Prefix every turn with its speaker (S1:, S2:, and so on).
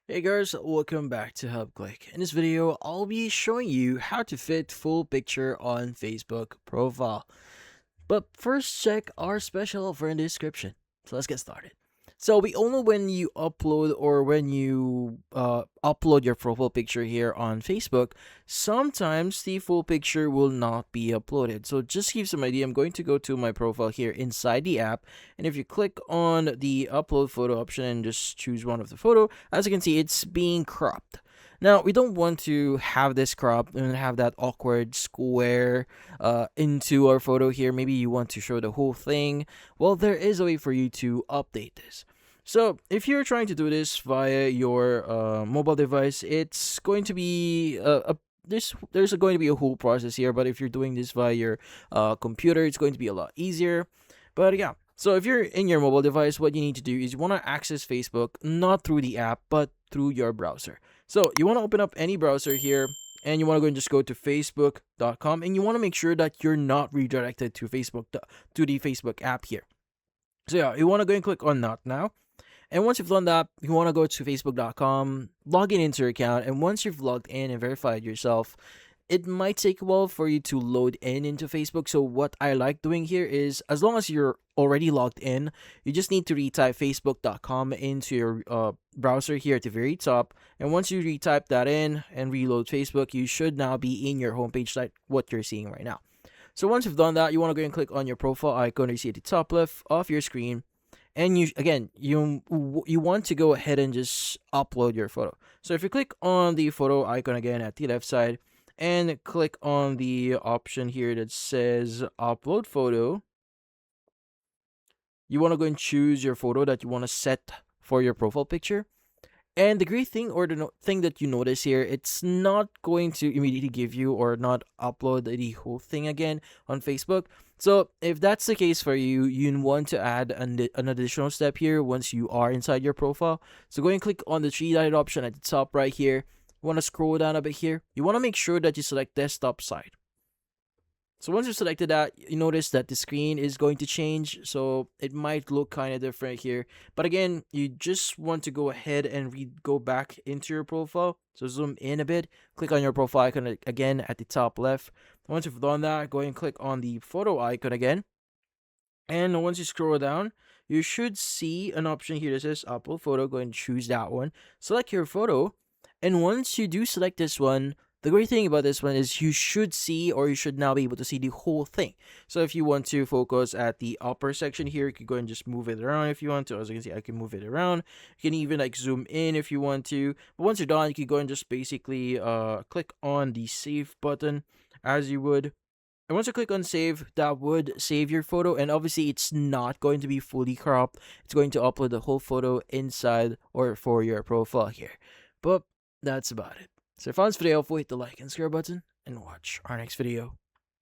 S1: Hey guys, welcome back to HubClick. In this video, I'll be showing you how to fit full picture on Facebook profile. But first, check our special offer in the description. So let's get started. So we all know when you upload or when you upload your profile picture here on Facebook, sometimes the full picture will not be uploaded. So just to give some idea, I'm going to go to my profile here inside the app, and if you click on the upload photo option and just choose one of the photo, as you can see, it's being cropped. Now, we don't want to have this crop and have that awkward square into our photo here. Maybe you want to show the whole thing. Well, there is a way for you to update this. So, if you're trying to do this via your mobile device, it's going to be there's going to be a whole process here. But if you're doing this via your computer, it's going to be a lot easier. But yeah, so if you're in your mobile device, what you need to do is you want to access Facebook not through the app, but through your browser. So you want to open up any browser here, and you want to go and just go to facebook.com, and you want to make sure that you're not redirected to to the Facebook app here. So yeah, you want to go and click on not now. And once you've done that, you want to go to facebook.com, log in into your account, and once you've logged in and verified yourself, it might take a while for you to load in into Facebook. So what I like doing here is, as long as you're already logged in, you just need to retype facebook.com into your browser here at the very top. And once you retype that in and reload Facebook, you should now be in your homepage like what you're seeing right now. So once you've done that, you want to go and click on your profile icon you see at the top left of your screen, and you want to go ahead and just upload your photo. So if you click on the photo icon again at the left side and click on the option here that says upload photo, you want to go and choose your photo that you want to set for your profile picture. And the great thing, or the thing that you notice here, it's not going to immediately give you or not upload the whole thing again on Facebook. So if that's the case for you, you want to add an additional step here once you are inside your profile. So go and click on the three-dotted option at the top right here. You want to scroll down a bit here. You want to make sure that you select desktop side. So once you selected that, you notice that the screen is going to change, so it might look kind of different here. But again, you just want to go ahead and go back into your profile. So zoom in a bit, click on your profile icon again at the top left. Once you've done that, go and click on the photo icon again. And once you scroll down, you should see an option here that says upload photo. Go and choose that one. Select your photo. And once you do select this one, the great thing about this one is you should see, or you should now be able to see the whole thing. So if you want to focus at the upper section here, you can go and just move it around if you want to. As you can see, I can move it around. You can even like zoom in if you want to. But once you're done, you can go and just basically click on the save button as you would. And once you click on save, that would save your photo. And obviously, it's not going to be fully cropped. It's going to upload the whole photo inside or for your profile here. But that's about it. So if you found this video helpful, hit the like and subscribe button and watch our next video.